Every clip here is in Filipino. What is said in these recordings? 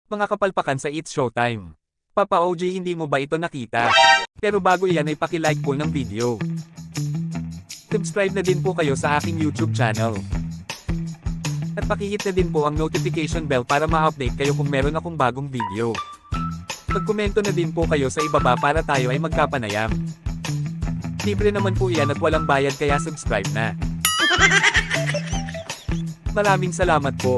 Mga kapalpakan sa It's Showtime. Papa OG, hindi mo ba ito nakita? Pero bago yan ay paki-like po ng video. Subscribe na din po kayo sa aking YouTube channel. At pakihit na din po ang notification bell para ma-update kayo kung meron akong bagong video. Magkomento na din po kayo sa ibaba para tayo ay magkapanayam. Libre naman po yan at walang bayad kaya subscribe na. Maraming salamat po.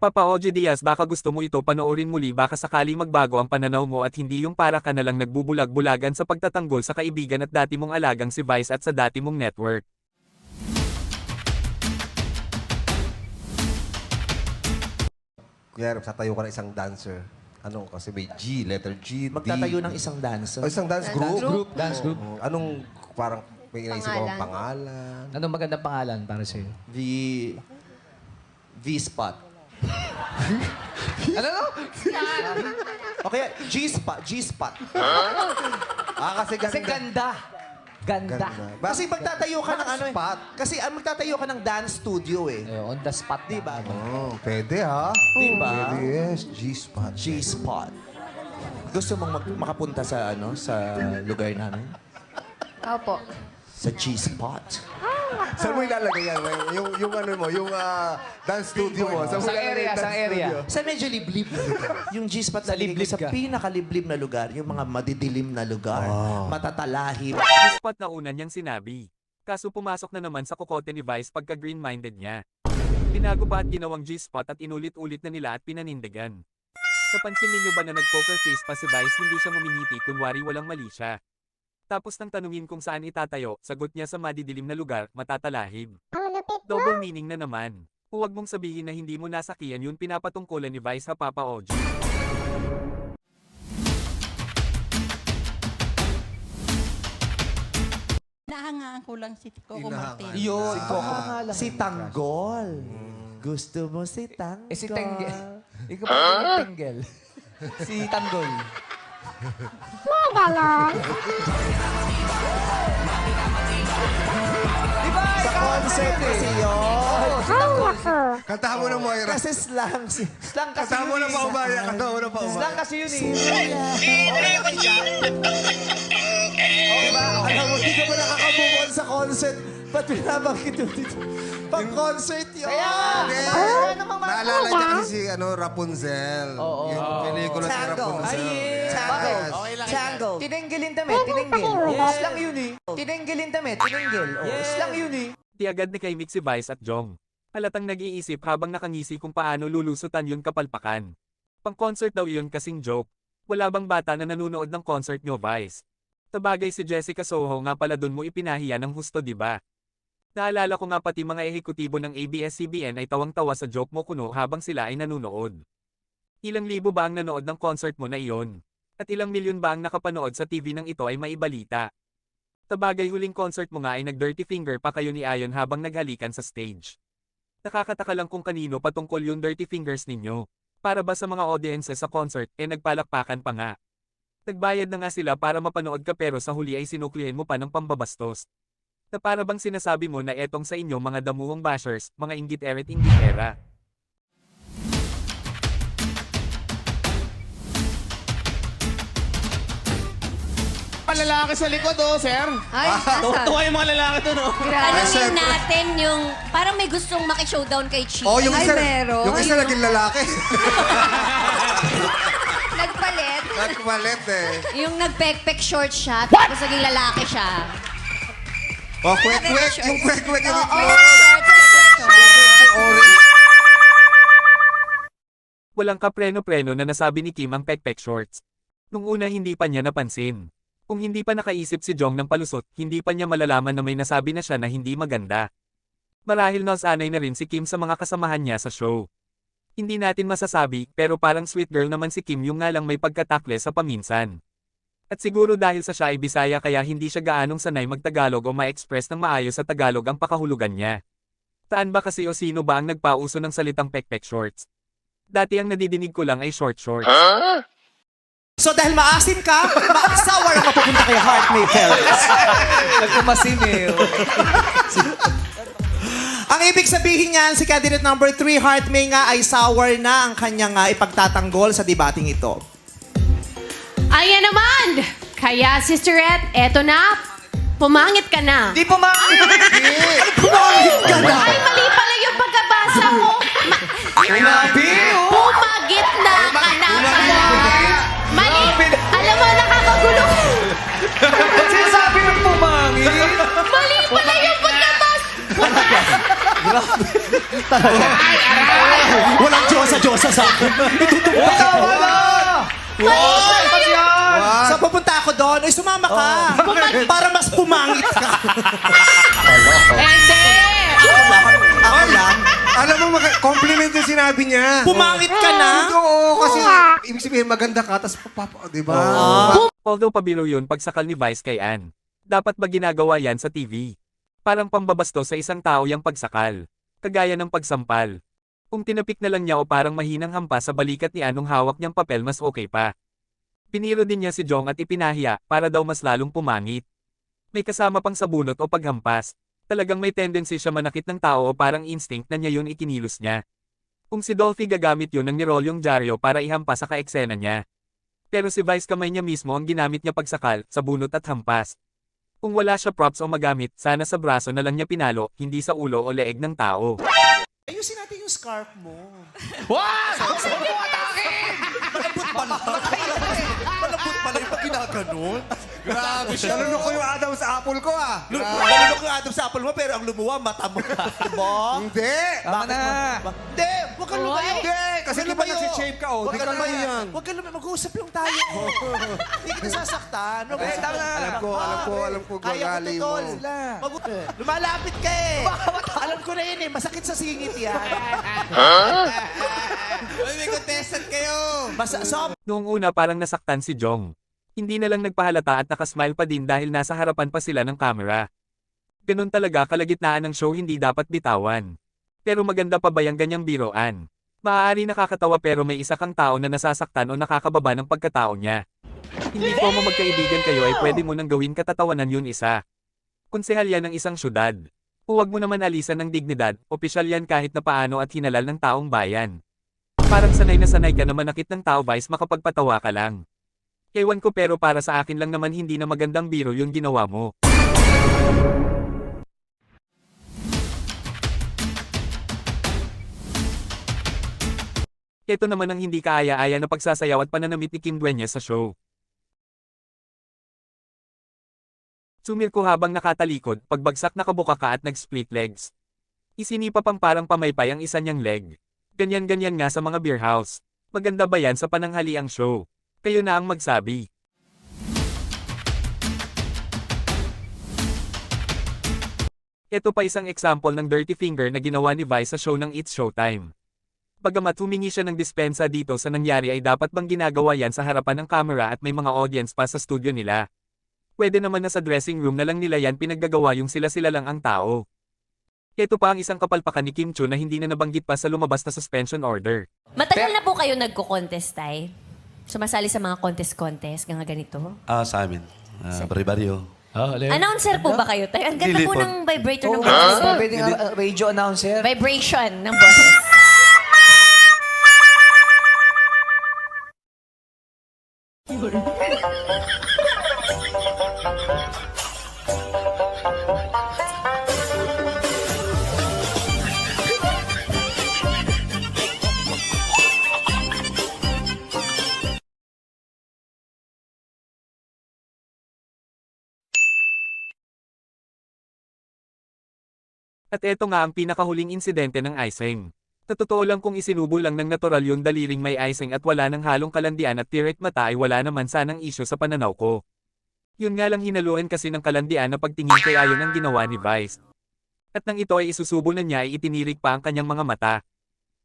Papa OG Diaz, baka gusto mo ito panoorin muli, baka sakali magbago ang pananaw mo at hindi yung para ka na lang nagbubulag-bulagan sa pagtatanggol sa kaibigan at dati mong alagang si Vice at sa dati mong network. Kaya tatayo ka ng isang dancer. Ano kasi may G, letter G, D. Magtatayo ng isang dancer. O isang dance group. Dance group. Anong parang may inaisip mo pangalan? Anong magandang pangalan para sa'yo? V-spot. Ano no? Okay, G-spot. G-spot. Kasi ganda. Kasi ganda. Ganda. Kasi magtatayo ka ng ano eh. Spot. Kasi magtatayo ka ng dance studio eh. On the spot. Diba? Oh, pwede ha? Diba? Pwede, yes. G-spot. G-spot. Gusto mong makapunta sa ano sa lugar namin? Opo. Sa G-spot. Saan mo ilalagay yan? Yung ano mo, yung dance studio mo. Saan mo Sa ilalagay area, yung sa dance area. studio? Sa medyo liblib na lugar. Yung G-spot Sa lalagay ko liblib sa ka. pinakaliblib na lugar. Yung mga madidilim na lugar. Matatalahib. Spot na una niyang sinabi. Kaso pumasok na naman sa kokote ni Vice pagka green-minded niya. Binago pa at ginawang G-spot at inulit-ulit na nila at pinanindigan. Napansin ninyo ba na nag-poker face pa si Vice, hindi siya ngumingiti kunwari walang mali siya. Tapos nang tanungin kung saan itatayo, sagot niya sa madidilim na lugar, matatalahib. Double meaning na naman. Huwag mong sabihin na hindi mo nasakiyan yun, pinapatungkulan ni Vice ha, Papa OG. Nahangaan ko lang si Coco Hinahangaan. Martin. Yun. pangalan Si Tanggol. Gusto mo si Tanggol? Eh si Tenggel. Ikaw pa yung Tenggel. Si Tanggol. Diba? Sa concert kasi yun. Kantahan mo na Moira. Kasi slang. Slang kasi Kantahan mo yun na eh. paubaya. Kantahan mo na paubaya. Slang kasi yun eh. Alam mo, hindi ka ba nakaka-move on sa concert? Ba't pinabangkit mo dito? Pang-concert yun. Naalala niya kasi si Rapunzel. Oo. Yung pelikula ni Tango. Rapunzel. Tango. Yes. Tango. Tinenggelin damit, tinenggel. Slang yun eh. Tinenggelin damit, tinenggel. Slang yun eh. Di agad ni kay si Vice at Jong. Halatang nag-iisip habang nakangisi kung paano lulusutan yun kapalpakan. Pang-concert daw yun kasing joke. Wala bang bata na nanunood ng concert nyo, Vice? Tabagay si Jessica Soho nga pala dun mo ipinahiya ng husto, di ba? Naalala ko nga pati mga ehekutibo ng ABS-CBN ay tawang-tawa sa joke mo kuno habang sila ay nanunood. Ilang libo ba ang nanood ng concert mo na iyon? At ilang milyon ba ang nakapanood sa TV ng ito ay maibalita? Tabagay huling concert mo nga ay nag-dirty finger pa kayo ni Ayon habang naghalikan sa stage. Nakakataka lang kung kanino patungkol yung dirty fingers ninyo. Para ba sa mga audiences sa concert, nagpalakpakan pa nga. Nagbayad na nga sila para mapanood ka pero sa huli ay sinuklihan mo pa ng pambabastos. Na para bang sinasabi mo na etong sa inyo mga damuhong bashers, mga inggit-eret-inggitera. Lalaki sa likod, oh, sir. Ay, asan? Tuwa yung mga lalaki doon, oh. Tanungin natin yung, parang may gustong maki-showdown kay Chi. Oh, yung Ay, isa, meron. yung isa naging lalaki. Nagpalit. Nagmalit eh. Yung nag-pek-pek short siya, tapos naging lalaki siya. Oh, kwek-kwek. Yung kwek-kwek yung Oo, itlog. short, short. Orange. Walang kapreno-preno na nasabi ni Kim ang pek-pek shorts. Nung una hindi pa niya napansin. Kung hindi pa nakaisip si Jong ng palusot, hindi pa niya malalaman na may nasabi na siya na hindi maganda. Marahil nasanay na rin si Kim sa mga kasamahan niya sa show. Hindi natin masasabi, pero parang sweet girl naman si Kim, yung nga lang may pagkatakle sa paminsan. At siguro dahil sa siya ay Bisaya kaya hindi siya gaanong sanay magtagalog o ma-express ng maayos sa Tagalog ang pakahulugan niya. Saan ba kasi o sino ba ang nagpauso ng salitang pek-pek shorts? Dati ang nadidinig ko lang ay short shorts. So dahil maasin ka, maaksawa lang mapupunta kay Heart May Fellas. Nagkumasin eh. Ang ibig sabihin niyan, si candidate number 3, Heart May nga ay sour na ang kanyang ipagtatanggol sa debating ito. Ayan naman! Kaya, Sister Ed, eto na. Pumangit ka na. Di pumangit. Pumangit ka na! Ay, mali pala yung pagkabasa ko. Grabe, oh. Pumagit na ka na pala. Mali. Alam mo, nakakagulo. Sinasabi ng pumangit. Mali pala yung pagkabasa. Walang Diyosa-Diyosa sa akin. Wala. So pupunta ako doon. Uy, sumama ka. Para mas pumangit ka. Hindi. Ako lang. Alam mo, compliment yung sinabi niya. Pumangit ka na? Oo, kasi ibig sabihin maganda ka, tapos di ba? Although pabiro yun pagsakal ni Vice kay Ann. Dapat ba ginagawa yan sa TV? Parang pambabasto sa isang tao yung pagsakal. Kagaya ng pagsampal. Kung tinapik na lang niya o parang mahinang hampas sa balikat ni Anong hawak niyang papel mas okay pa. Piniro din niya si Jong at ipinahiya para daw mas lalong pumangit. May kasama pang sabunot o paghampas. Talagang may tendency siya manakit ng tao o parang instinct na niya yun ikinilos niya. Kung si Dolphy gagamit yun ng nirolyong dyaryo para ihampas sa kaeksena niya. Pero si Vice kamay niya mismo ang ginamit niya pagsakal, sabunot at hampas. Kung wala siya props o magamit, sana sa braso na lang niya pinalo, hindi sa ulo o leeg ng tao. Ayusin natin yung scarf mo. Wag! Huwag mo atakin! Malambot pala yung pag ginaganon. Grabe siya. Nalunok ko yung Adam sa apple ko ah. Nalunok yung Adam sa apple mo, pero ang lumuwa, mata mo. Diba? Hindi. Tama na. Hindi! Huwag kang lumayo! Hindi. Kasi Huwag di ba lumayo. nag-shape ka oh. Huwag Di ka ka lumayo. lumayo yan. Huwag ka lumayo. Mag-uusap lang tayo. Hindi kita sasaktan. Tama na. Alam ko, Kaya ko gagali to, mo. tol. Lumalapit ka eh. Alam ko na yun eh. Masakit sa singit yan. May contestant kayo. Noong una parang nasaktan si Jong. Hindi na lang nagpahalata at nakasmile pa din dahil nasa harapan pa sila ng camera. Ganun talaga kalagitnaan ng show hindi dapat bitawan. Pero maganda pa ba yung ganyang biroan? Maaari nakakatawa pero may isa kang tao na nasasaktan o nakakababa ng pagkatao niya. Hindi ko mo magkaibigan kayo ay pwede mo nang gawin katatawanan yun isa. Konsehal yan ng isang syudad. Huwag mo naman alisan ng dignidad, opisyal yan kahit na paano at hinalal ng taong bayan. Parang sanay na sanay ka na manakit ng tao Vice makapagpatawa ka lang. Ewan ko pero para sa akin lang naman hindi na magandang biro yung ginawa mo. Ito naman ang hindi kaaya-aya na pagsasayaw at pananamit ni Kim Dueñas sa show. Sumirko habang nakatalikod, pagbagsak nakabuka ka at nag-split legs. Isinipa pang parang pamaypay ang isa niyang leg. Ganyan-ganyan nga sa mga beer house. Maganda ba yan sa pananghaliang show? Kayo na ang magsabi. Ito pa isang example ng dirty finger na ginawa ni Vice sa show ng It's Showtime. Bagamat humingi siya ng dispensa dito sa nangyari ay dapat bang ginagawa yan sa harapan ng camera at may mga audience pa sa studio nila. Pwede naman na sa dressing room na lang nila yan pinaggagawa yung sila-sila lang ang tao. Ito pa ang isang kapalpakan ni Kim Chiu na hindi na nabanggit pa sa lumabas na suspension order. Matagal na po kayo nagko-contest, Tay? Sumasali sa mga contest-contest, mga ganito? Sa amin. Baribaryo. Announcer po ba kayo, Tay? Ang ganda Hindi po po. ng vibrator ng Oo, boses. pwede nga radio announcer. Vibration ng boses. At eto nga ang pinakahuling insidente ng icing. Sa totoo lang kung isinubo lang ng natural yung daliring may icing at wala ng halong kalandian at tirik mata ay wala naman sanang isyo sa pananaw ko. Yun nga lang hinaluan kasi ng kalandian na pagtingin kay ayon ang ginawa ni Vice. At nang ito ay isusubo na niya ay itinirik pa ang kanyang mga mata.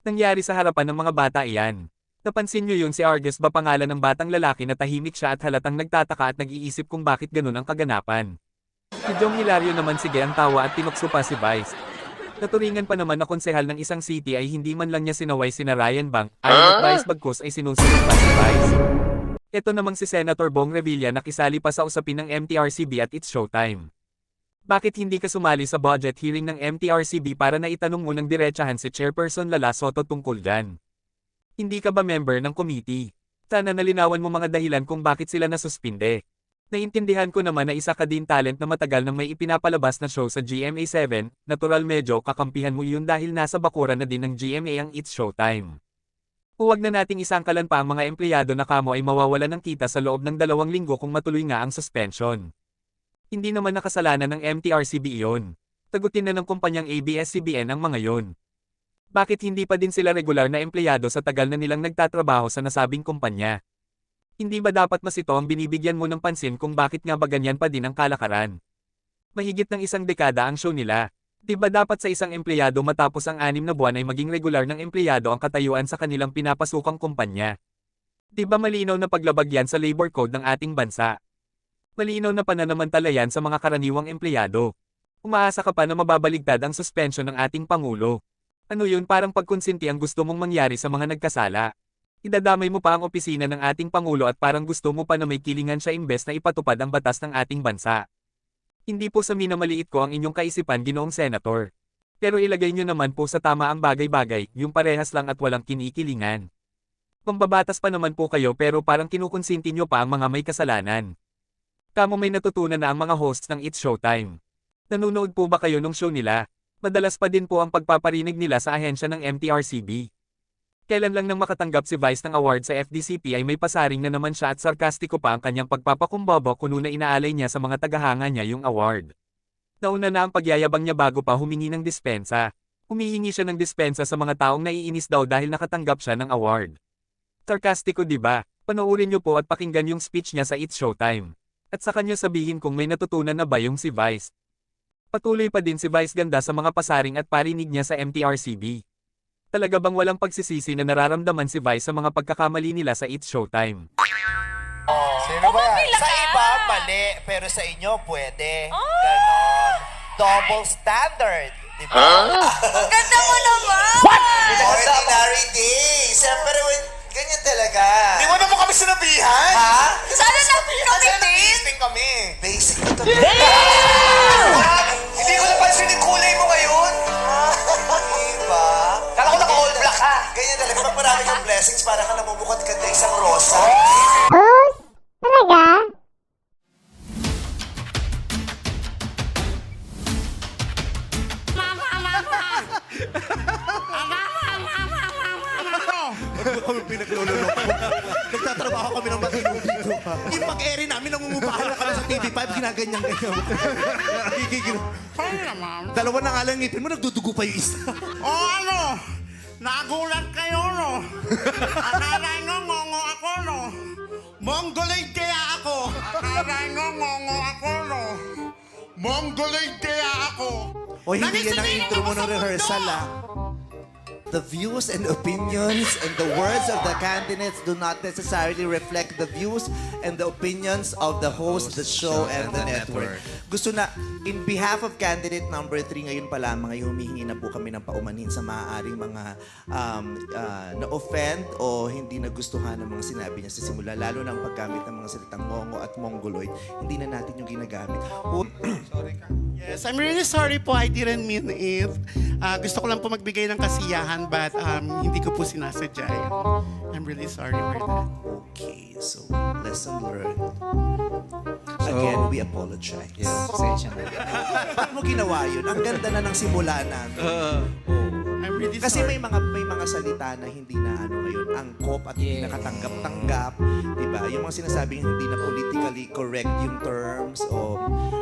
Nangyari sa harapan ng mga bata iyan. Napansin niyo yun si Argus ba pangalan ng batang lalaki na tahimik siya at halatang nagtataka at nag-iisip kung bakit ganun ang kaganapan. Si Jong Hilario naman sige ang tawa at tinukso pa si Vice. Naturingan pa naman na konsehal ng isang city ay hindi man lang niya sinaway sina Ryan Bang, ayon at Vice bagkus ay sinusunod pa si Vice. Ito namang si Senator Bong Revilla nakisali pa sa usapin ng MTRCB at It's Showtime. Bakit hindi ka sumali sa budget hearing ng MTRCB para na itanong mo ng diretsahan si Chairperson Lala Soto tungkol dyan? Hindi ka ba member ng committee? Sana nalinawan mo mga dahilan kung bakit sila nasuspinde. Naintindihan ko naman na isa ka din talent na matagal nang may ipinapalabas na show sa GMA7, natural medyo kakampihan mo yun dahil nasa bakuran na din ng GMA ang It's Showtime. Huwag na nating isangkalan pa ang mga empleyado na kamo ay mawawalan ng kita sa loob ng 2 linggo kung matuloy nga ang suspension. Hindi naman nakasalanan ng MTRCB iyon. Tagutin na ng kumpanyang ABS-CBN ang mga yon. Bakit hindi pa din sila regular na empleyado sa tagal na nilang nagtatrabaho sa nasabing kumpanya? Hindi ba dapat mas ito ang binibigyan mo ng pansin kung bakit nga ba ganyan pa din ang kalakaran? Mahigit ng 1 dekada ang show nila. Di ba dapat sa isang empleyado matapos ang 6 na buwan ay maging regular ng empleyado ang katayuan sa kanilang pinapasukang kumpanya? Di ba malinaw na paglabag yan sa labor code ng ating bansa? Malinaw na pananamantala yan sa mga karaniwang empleyado. Umaasa ka pa na mababaligtad ang suspension ng ating Pangulo. Ano yun, parang pagkonsinti ang gusto mong mangyari sa mga nagkasala. Idadamay mo pa ang opisina ng ating Pangulo at parang gusto mo pa na may kilingan siya imbes na ipatupad ang batas ng ating bansa. Hindi po sa minamaliit ko ang inyong kaisipan, Ginoong Senator. Pero ilagay nyo naman po sa tama ang bagay-bagay, yung parehas lang at walang kinikilingan. Pambabatas pa naman po kayo pero parang kinukonsinti nyo pa ang mga may kasalanan. Kamo may natutunan na ang mga hosts ng It's Showtime. Nanonood po ba kayo nung show nila? Madalas pa din po ang pagpaparinig nila sa ahensya ng MTRCB. Kailan lang nang makatanggap si Vice ng award sa FDCP ay may pasaring na naman siya at sarkastiko pa ang kanyang pagpapakumbaba kuno na inaalay niya sa mga tagahanga niya yung award. Nauna na ang pagyayabang niya bago pa humingi ng dispensa. Humihingi siya ng dispensa sa mga taong naiinis daw dahil nakatanggap siya ng award. Sarkastiko, di ba? Panoorin niyo po at pakinggan yung speech niya sa It's Showtime. At sa kanya sabihin kung may natutunan na ba yung si Vice. Patuloy pa din si Vice ganda sa mga pasaring at parinig niya sa MTRCB. Talaga bang walang pagsisisi na nararamdaman si Vice sa mga pagkakamali nila sa It's Showtime? Sino ba yan? Sa iba, mali. Pero sa inyo, pwede. Ganon. Double standard. Di ba? Ganda mo naman! Ordinary day. Siyempre, ganyan talaga. Di mo naman kami sinabihan. Ha? Sana nag-committed! kami. Basic na to. Hindi ko napansin yung kulay mo ngayon. Diba? Kala ko naka-all black ka. Ganyan talaga. Pag marami kang blessings, para ka namumukot ka na isang rosa. Oh, talaga? Kami pinaglululok. Nagtatrabaho kami ng matinong dito. Yung pag-ere namin, nangungupahan na kami sa TV5, ginaganyan-ganyan. Gigigil. Dalawa na nga lang ngipin mo, nagdudugo pa yung isa. Ano? Nagulat kayo, no? Akala nyo, ngongo ako, no? Mongoloid kaya ako. Akala nyo, ngongo ako, no? Mongoloid kaya ako. O hindi yan ang intro mo ng rehearsal, ah. The views and opinions and the words of the candidates do not necessarily reflect the views and the opinions of the host, the show, and the network. Gusto na, in behalf of candidate number 3, ngayon pa lamang ay humihingi na po kami ng paumanhin sa maaaring mga na-offend o hindi nagustuhan ng mga sinabi niya sa simula, lalo ng paggamit ng mga salitang ngongo at mongoloid. Hindi na natin yung ginagamit. Yes, I'm really sorry po. I didn't mean it. Gusto ko lang po magbigay ng kasiyahan but hindi ko po sinasadya. I'm really sorry for that. Okay, so lesson learned. Again, we apologize. Ba't mo ginawa yun? Ang ganda na ng simula namin. I'm really Kasi sorry. may mga salita na hindi na ngayon angkop at hindi nakatanggap-tanggap, 'di ba? Yung mga sinasabing hindi na politically correct yung terms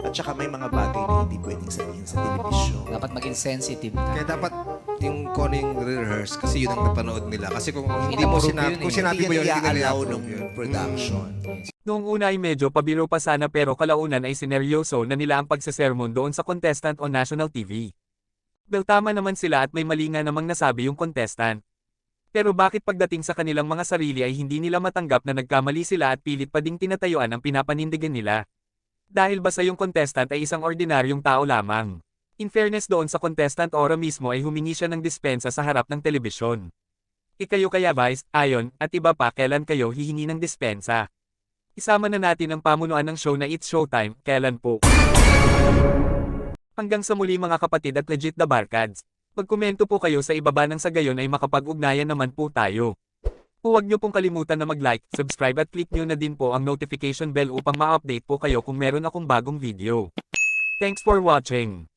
at saka may mga bagay na hindi pwedeng sabihin sa telebisyon. Dapat maging sensitive ka. Kaya dapat yung kung ano yung rehearse kasi yun ang napanood nila. Kasi kung hindi mo Inapprove sinabi, yun eh. kung sinabi mo yun, hindi i-allow nila ng approve yun. production. Noong una ay medyo pabiro pa sana pero kalaunan ay sineryoso na nila ang pagsasermon doon sa contestant on national TV. Well, tama naman sila at may mali nga namang nasabi yung contestant. Pero bakit pagdating sa kanilang mga sarili ay hindi nila matanggap na nagkamali sila at pilit pa ding tinatayuan ang pinapanindigan nila? Dahil ba sa yung contestant ay isang ordinaryong tao lamang? In fairness doon sa contestant ora mismo ay humingi siya ng dispensa sa harap ng telebisyon. Ikayo kaya Vice, Ayon, at iba pa kailan kayo hihingi ng dispensa? Isama na natin ang pamunuan ng show na It's Showtime, kailan po? Hanggang sa muli mga kapatid at legit the barkads. Magkomento po kayo sa ibaba nang sa gayon ay makapag-ugnayan naman po tayo. Huwag niyo pong kalimutan na mag-like, subscribe at click niyo na din po ang notification bell upang ma-update po kayo kung meron akong bagong video. Thanks for watching.